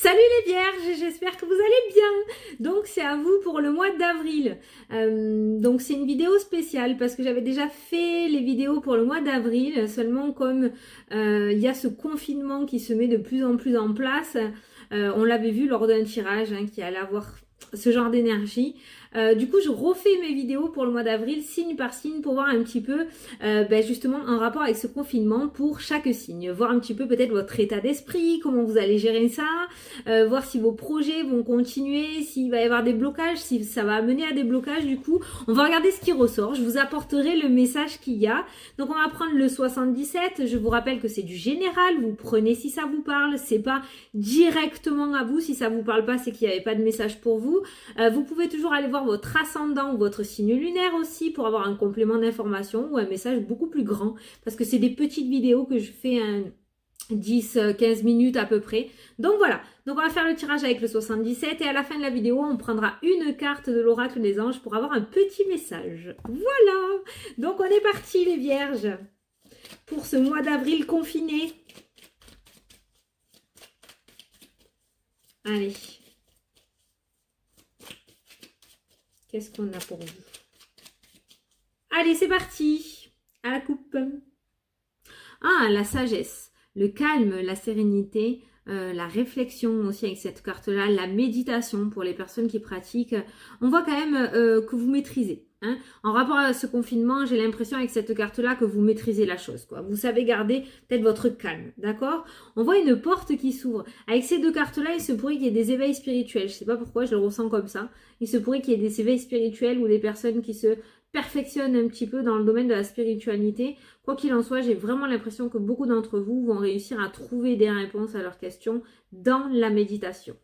Salut les vierges, j'espère que vous allez bien. Donc c'est à vous pour le mois d'avril. Donc c'est une vidéo spéciale parce que j'avais déjà fait les vidéos pour le mois d'avril. Seulement comme il y a ce confinement qui se met de plus en plus en place, on l'avait vu lors d'un tirage qui allait avoir ce genre d'énergie. Du coup je refais mes vidéos pour le mois d'avril signe par signe pour voir un petit peu justement en rapport avec ce confinement pour chaque signe, voir un petit peu peut-être votre état d'esprit, comment vous allez gérer ça, voir si vos projets vont continuer, s'il va y avoir des blocages, si ça va amener à des blocages. Du coup on va regarder ce qui ressort, je vous apporterai le message qu'il y a. Donc on va prendre le 77, je vous rappelle que c'est du général, vous prenez si ça vous parle, c'est pas directement à vous, si ça vous parle pas c'est qu'il n'y avait pas de message pour vous. Vous pouvez toujours aller voir votre ascendant ou votre signe lunaire aussi pour avoir un complément d'information ou un message beaucoup plus grand parce que c'est des petites vidéos que je fais 10-15 minutes à peu près. Donc voilà, donc on va faire le tirage avec le 77 et à la fin de la vidéo on prendra une carte de l'oracle des anges pour avoir un petit message. Voilà, donc on est parti les vierges pour ce mois d'avril confiné. Allez. Qu'est-ce qu'on a pour vous? Allez, c'est parti. À la coupe. Ah, la sagesse, le calme, la sérénité, la réflexion aussi avec cette carte-là, la méditation pour les personnes qui pratiquent. On voit quand même que vous maîtrisez. En rapport à ce confinement, j'ai l'impression avec cette carte-là que vous maîtrisez la chose, quoi. Vous savez garder peut-être votre calme, d'accord? On voit une porte qui s'ouvre. Avec ces deux cartes-là, il se pourrait qu'il y ait des éveils spirituels. Je sais pas pourquoi, je le ressens comme ça. Il se pourrait qu'il y ait des éveils spirituels ou des personnes qui se perfectionnent un petit peu dans le domaine de la spiritualité. Quoi qu'il en soit, j'ai vraiment l'impression que beaucoup d'entre vous vont réussir à trouver des réponses à leurs questions dans la méditation.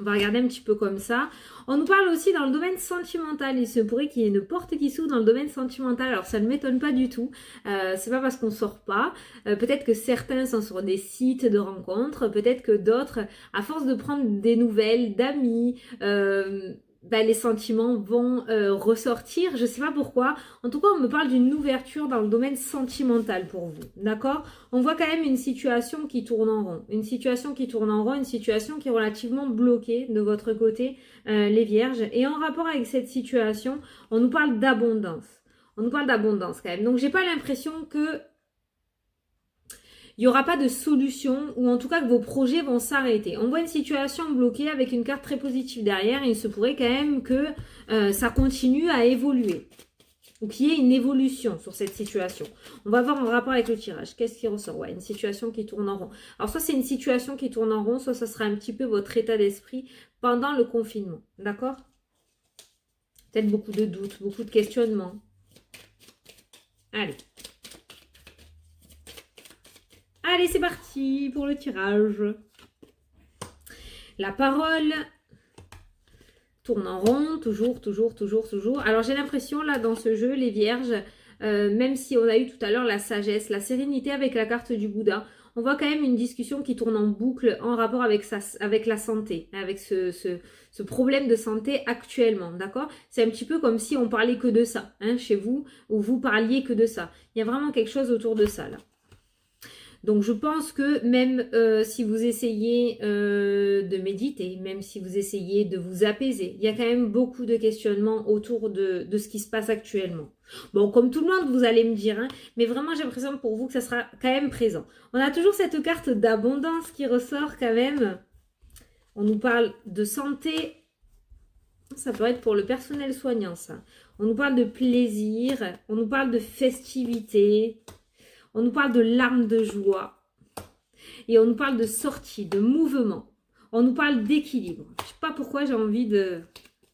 On va regarder un petit peu comme ça. On nous parle aussi dans le domaine sentimental. Il se pourrait qu'il y ait une porte qui s'ouvre dans le domaine sentimental. Alors ça ne m'étonne pas du tout. C'est pas parce qu'on sort pas. Peut-être que certains sont sur des sites de rencontres. Peut-être que d'autres, à force de prendre des nouvelles d'amis, les sentiments vont ressortir. Je sais pas pourquoi. En tout cas, on me parle d'une ouverture dans le domaine sentimental pour vous. D'accord? On voit quand même une situation qui tourne en rond. Une situation qui tourne en rond, une situation qui est relativement bloquée de votre côté, les vierges. Et en rapport avec cette situation, on nous parle d'abondance. On nous parle d'abondance quand même. Donc, j'ai pas l'impression que il n'y aura pas de solution ou en tout cas que vos projets vont s'arrêter. On voit une situation bloquée avec une carte très positive derrière et il se pourrait quand même que ça continue à évoluer ou qu'il y ait une évolution sur cette situation. On va voir en rapport avec le tirage. Qu'est-ce qui ressort? Ouais, une situation qui tourne en rond. Alors soit c'est une situation qui tourne en rond, soit ça sera un petit peu votre état d'esprit pendant le confinement. D'accord? Peut-être beaucoup de doutes, beaucoup de questionnements. Allez. Allez, c'est parti pour le tirage. La parole tourne en rond, toujours. Alors, j'ai l'impression, là, dans ce jeu, les vierges, même si on a eu tout à l'heure la sagesse, la sérénité avec la carte du Bouddha, on voit quand même une discussion qui tourne en boucle en rapport avec la santé, avec ce problème de santé actuellement, d'accord? C'est un petit peu comme si on parlait que de ça, chez vous, ou vous parliez que de ça. Il y a vraiment quelque chose autour de ça, là. Donc je pense que même si vous essayez de méditer, même si vous essayez de vous apaiser, il y a quand même beaucoup de questionnements autour de ce qui se passe actuellement. Bon, comme tout le monde, vous allez me dire, mais vraiment j'ai l'impression pour vous que ça sera quand même présent. On a toujours cette carte d'abondance qui ressort quand même. On nous parle de santé. Ça peut être pour le personnel soignant, ça. On nous parle de plaisir, on nous parle de festivité. On nous parle de larmes de joie. Et on nous parle de sortie, de mouvement. On nous parle d'équilibre. Je ne sais pas pourquoi j'ai envie de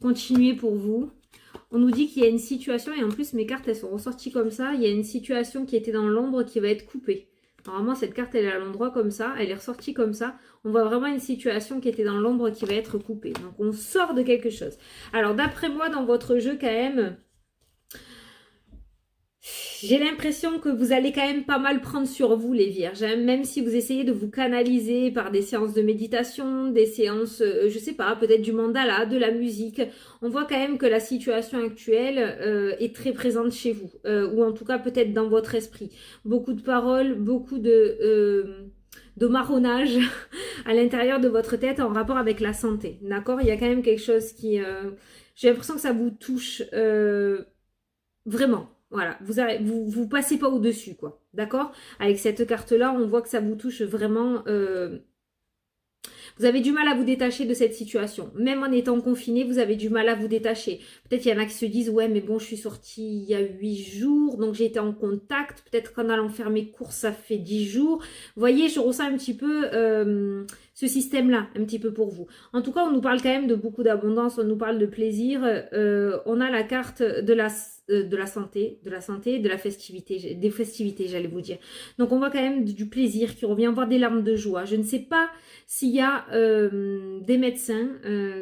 continuer pour vous. On nous dit qu'il y a une situation, et en plus mes cartes elles sont ressorties comme ça. Il y a une situation qui était dans l'ombre qui va être coupée. Normalement cette carte elle est à l'endroit comme ça. Elle est ressortie comme ça. On voit vraiment une situation qui était dans l'ombre qui va être coupée. Donc on sort de quelque chose. Alors d'après moi dans votre jeu quand même... J'ai l'impression que vous allez quand même pas mal prendre sur vous les vierges, même si vous essayez de vous canaliser par des séances de méditation, des séances, je sais pas, peut-être du mandala, de la musique. On voit quand même que la situation actuelle est très présente chez vous, ou en tout cas peut-être dans votre esprit. Beaucoup de paroles, beaucoup de marronnage à l'intérieur de votre tête en rapport avec la santé. D'accord? Il y a quand même quelque chose qui... j'ai l'impression que ça vous touche vraiment. Voilà, vous passez pas au-dessus, quoi. D'accord? Avec cette carte-là, on voit que ça vous touche vraiment... vous avez du mal à vous détacher de cette situation. Même en étant confiné, vous avez du mal à vous détacher. Peut-être il y en a qui se disent, ouais, mais bon, je suis sortie il y a 8 jours, donc j'ai été en contact. Peut-être qu'en allant faire mes courses, ça fait 10 jours. Vous voyez, je ressens un petit peu ce système-là, un petit peu pour vous. En tout cas, on nous parle quand même de beaucoup d'abondance, on nous parle de plaisir. On a la carte de la santé, de la festivité, des festivités, j'allais vous dire. Donc, on voit quand même du plaisir qui revient, voir des larmes de joie. Je ne sais pas s'il y a des médecins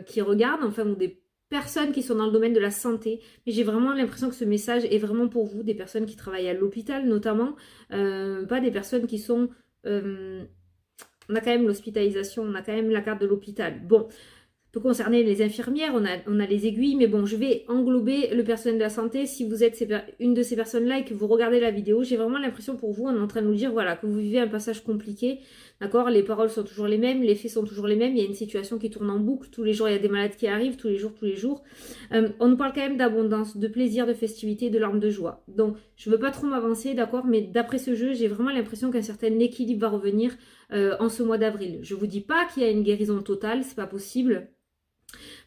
qui regardent, enfin, ou des personnes qui sont dans le domaine de la santé, mais j'ai vraiment l'impression que ce message est vraiment pour vous, des personnes qui travaillent à l'hôpital notamment, pas des personnes qui sont... on a quand même l'hospitalisation, on a quand même la carte de l'hôpital. Bon, peut concerner les infirmières, on a les aiguilles, mais bon, je vais englober le personnel de la santé. Si vous êtes une de ces personnes-là et que vous regardez la vidéo, j'ai vraiment l'impression pour vous, on est en train de nous dire, voilà, que vous vivez un passage compliqué, d'accord? Les paroles sont toujours les mêmes, les faits sont toujours les mêmes, il y a une situation qui tourne en boucle, tous les jours il y a des malades qui arrivent, tous les jours. On nous parle quand même d'abondance, de plaisir, de festivité, de larmes de joie. Donc, je ne veux pas trop m'avancer, d'accord? Mais d'après ce jeu, j'ai vraiment l'impression qu'un certain équilibre va revenir en ce mois d'avril. Je ne vous dis pas qu'il y a une guérison totale, c'est pas possible.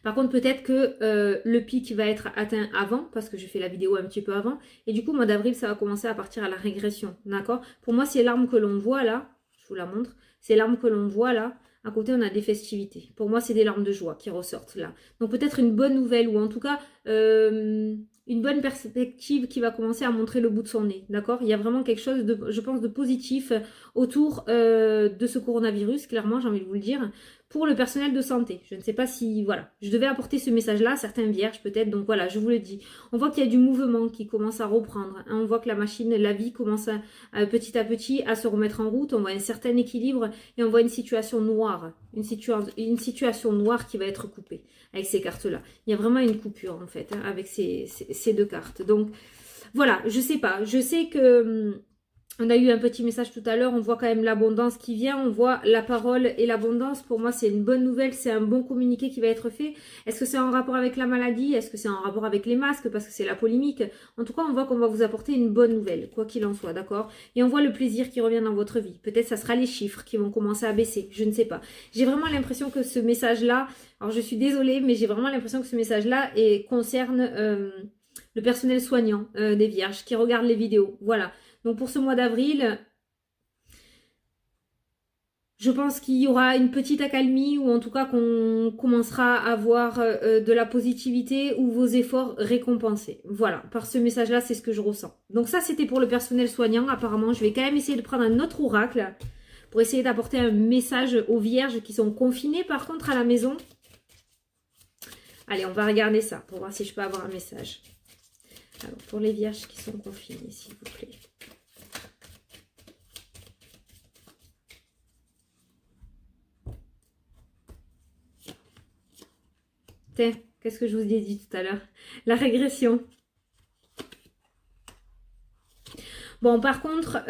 Par contre, peut-être que le pic va être atteint avant, parce que je fais la vidéo un petit peu avant. Et du coup, au mois d'avril, ça va commencer à partir à la régression. D'accord? Pour moi, ces larmes que l'on voit là, je vous la montre, ces larmes que l'on voit là, à côté, on a des festivités. Pour moi, c'est des larmes de joie qui ressortent là. Donc peut-être une bonne nouvelle, ou en tout cas, une bonne perspective qui va commencer à montrer le bout de son nez. D'accord? Il y a vraiment quelque chose, de, je pense, de positif autour de ce coronavirus, clairement, j'ai envie de vous le dire, pour le personnel de santé. Je ne sais pas si, voilà, je devais apporter ce message-là, certains vierges peut-être, donc voilà, je vous le dis. On voit qu'il y a du mouvement qui commence à reprendre, hein. On voit que la machine, la vie commence petit à petit à se remettre en route, on voit un certain équilibre et on voit une situation noire, une situation noire qui va être coupée avec ces cartes-là. Il y a vraiment une coupure en fait, hein, avec ces deux cartes. Donc voilà, je sais pas, je sais que... On a eu un petit message tout à l'heure, on voit quand même l'abondance qui vient, on voit la parole et l'abondance. Pour moi, c'est une bonne nouvelle, c'est un bon communiqué qui va être fait. Est-ce que c'est en rapport avec la maladie? Est-ce que c'est en rapport avec les masques? Parce que c'est la polémique. En tout cas, on voit qu'on va vous apporter une bonne nouvelle, quoi qu'il en soit, d'accord? Et on voit le plaisir qui revient dans votre vie. Peut-être ça sera les chiffres qui vont commencer à baisser, je ne sais pas. J'ai vraiment l'impression que ce message-là, alors je suis désolée, mais j'ai vraiment l'impression que ce message-là concerne le personnel soignant des vierges qui regardent les vidéos. Voilà. Donc pour ce mois d'avril, je pense qu'il y aura une petite accalmie ou en tout cas qu'on commencera à avoir de la positivité ou vos efforts récompensés. Voilà, par ce message-là, c'est ce que je ressens. Donc ça, c'était pour le personnel soignant. Apparemment, je vais quand même essayer de prendre un autre oracle pour essayer d'apporter un message aux vierges qui sont confinées par contre à la maison. Allez, on va regarder ça pour voir si je peux avoir un message. Alors, pour les vierges qui sont confinées, s'il vous plaît. Qu'est-ce que je vous ai dit tout à l'heure? La régression. Bon, par contre,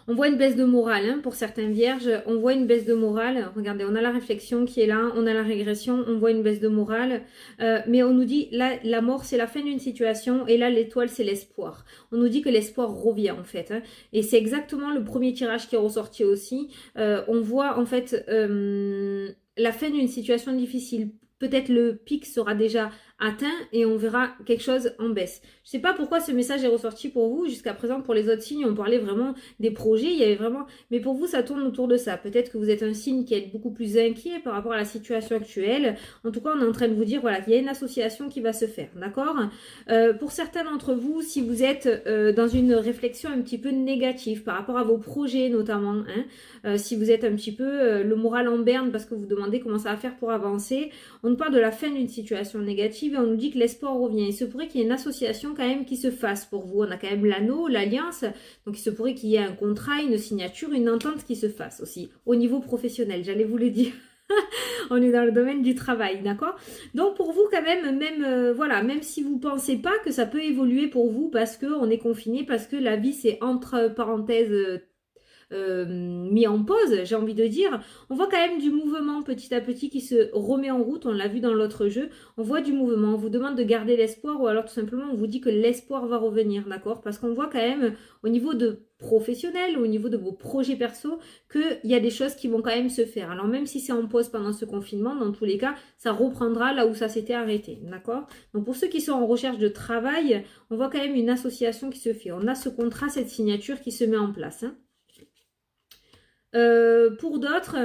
on voit une baisse de morale hein, pour certains vierges. On voit une baisse de morale. Regardez, on a la réflexion qui est là. On a la régression. On voit une baisse de morale. Mais on nous dit, là, la mort, c'est la fin d'une situation. Et là, l'étoile, c'est l'espoir. On nous dit que l'espoir revient, en fait. Hein, et c'est exactement le premier tirage qui est ressorti aussi. On voit, en fait, la fin d'une situation difficile. Peut-être le pic sera déjà atteint et on verra quelque chose en baisse. Je ne sais pas pourquoi ce message est ressorti pour vous. Jusqu'à présent, pour les autres signes, on parlait vraiment des projets. Il y avait vraiment... Mais pour vous, ça tourne autour de ça. Peut-être que vous êtes un signe qui est beaucoup plus inquiet par rapport à la situation actuelle. En tout cas, on est en train de vous dire, voilà, qu'il y a une association qui va se faire. D'accord? Pour certains d'entre vous, si vous êtes dans une réflexion un petit peu négative par rapport à vos projets notamment, hein, si vous êtes un petit peu le moral en berne parce que vous demandez comment ça va faire pour avancer, on nous parle de la fin d'une situation négative et on nous dit que l'espoir revient. Il se pourrait qu'il y ait une association quand même qui se fasse pour vous. On a quand même l'anneau, l'alliance, donc il se pourrait qu'il y ait un contrat, une signature, une entente qui se fasse aussi au niveau professionnel, j'allais vous le dire. On est dans le domaine du travail, d'accord? Donc pour vous quand même, voilà, même si vous pensez pas que ça peut évoluer pour vous parce qu'on est confiné, parce que la vie c'est entre parenthèses mis en pause, j'ai envie de dire. On voit quand même du mouvement petit à petit qui se remet en route, on l'a vu dans l'autre jeu, on voit du mouvement, on vous demande de garder l'espoir ou alors tout simplement on vous dit que l'espoir va revenir, d'accord? Parce qu'on voit quand même au niveau de professionnel, au niveau de vos projets perso, qu'il y a des choses qui vont quand même se faire. Alors même si c'est en pause pendant ce confinement, dans tous les cas, ça reprendra là où ça s'était arrêté, d'accord? Donc pour ceux qui sont en recherche de travail, on voit quand même une association qui se fait. On a ce contrat, cette signature qui se met en place, hein. Pour d'autres,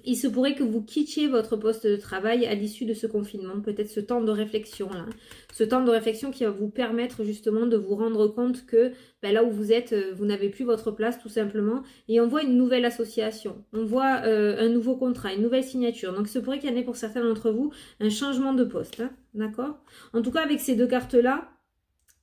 il se pourrait que vous quittiez votre poste de travail à l'issue de ce confinement, peut-être ce temps de réflexion là, ce temps de réflexion qui va vous permettre justement de vous rendre compte que là où vous êtes, vous n'avez plus votre place tout simplement, et on voit une nouvelle association, on voit un nouveau contrat, une nouvelle signature, donc il se pourrait qu'il y en ait pour certains d'entre vous un changement de poste, hein, d'accord? En tout cas avec ces deux cartes là,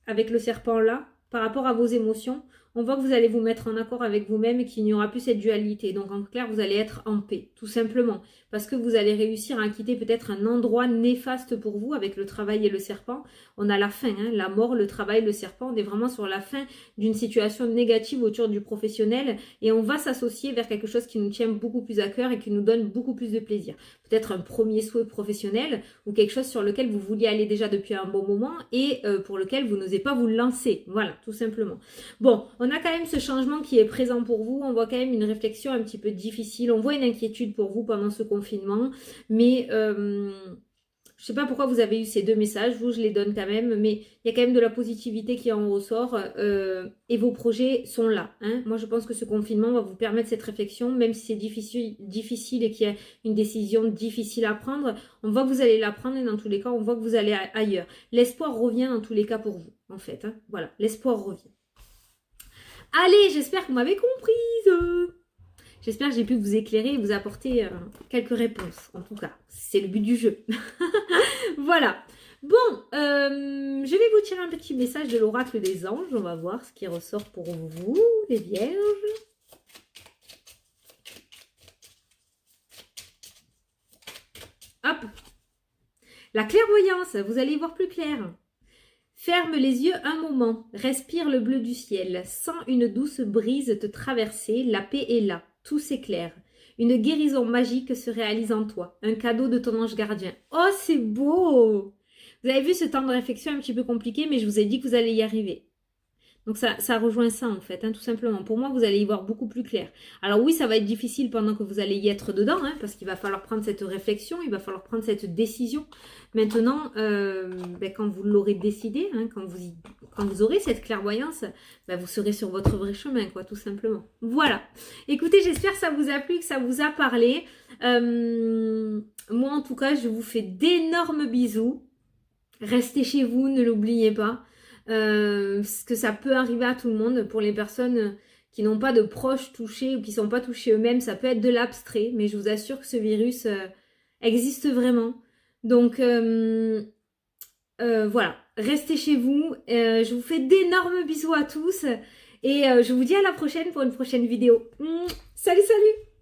avec le serpent là, par rapport à vos émotions, on voit que vous allez vous mettre en accord avec vous-même et qu'il n'y aura plus cette dualité. Donc en clair, vous allez être en paix, tout simplement. Parce que vous allez réussir à quitter peut-être un endroit néfaste pour vous avec le travail et le serpent. On a la fin, hein, la mort, le travail, le serpent. On est vraiment sur la fin d'une situation négative autour du professionnel et on va s'associer vers quelque chose qui nous tient beaucoup plus à cœur et qui nous donne beaucoup plus de plaisir. Peut-être un premier souhait professionnel ou quelque chose sur lequel vous vouliez aller déjà depuis un bon moment et pour lequel vous n'osez pas vous lancer. Voilà, tout simplement. Bon, on a quand même ce changement qui est présent pour vous. On voit quand même une réflexion un petit peu difficile. On voit une inquiétude pour vous pendant ce confinement. Mais je sais pas pourquoi vous avez eu ces deux messages. Vous, je les donne quand même. Mais il y a quand même de la positivité qui en ressort. Et vos projets sont là, hein. Moi, je pense que ce confinement va vous permettre cette réflexion. Même si c'est difficile et qu'il y a une décision difficile à prendre, on voit que vous allez la prendre et dans tous les cas, on voit que vous allez ailleurs. L'espoir revient dans tous les cas pour vous, en fait, hein. Voilà, l'espoir revient. Allez, j'espère que vous m'avez comprise. J'espère que j'ai pu vous éclairer et vous apporter quelques réponses. En tout cas, c'est le but du jeu. Voilà. Bon, je vais vous tirer un petit message de l'oracle des anges. On va voir ce qui ressort pour vous, les vierges. Hop. La clairvoyance, vous allez y voir plus clair. Ferme les yeux un moment, respire le bleu du ciel, sens une douce brise te traverser, la paix est là, tout s'éclaire. Une guérison magique se réalise en toi, un cadeau de ton ange gardien. Oh, c'est beau! Vous avez vu ce temps de réflexion un petit peu compliqué, mais je vous ai dit que vous allez y arriver. Donc ça rejoint ça en fait, hein, tout simplement. Pour moi, vous allez y voir beaucoup plus clair. Alors oui, ça va être difficile pendant que vous allez y être dedans, hein, parce qu'il va falloir prendre cette réflexion, il va falloir prendre cette décision. Maintenant, quand vous l'aurez décidé, hein, quand vous aurez cette clairvoyance, vous serez sur votre vrai chemin, quoi, tout simplement. Voilà. Écoutez, j'espère que ça vous a plu, que ça vous a parlé. Moi, en tout cas, je vous fais d'énormes bisous. Restez chez vous, ne l'oubliez pas. Parce que ça peut arriver à tout le monde. Pour les personnes qui n'ont pas de proches touchés ou qui ne sont pas touchés eux-mêmes, ça peut être de l'abstrait, mais je vous assure que ce virus existe vraiment. Donc voilà, restez chez vous. Je vous fais d'énormes bisous à tous et je vous dis à la prochaine pour une prochaine vidéo. Salut, salut!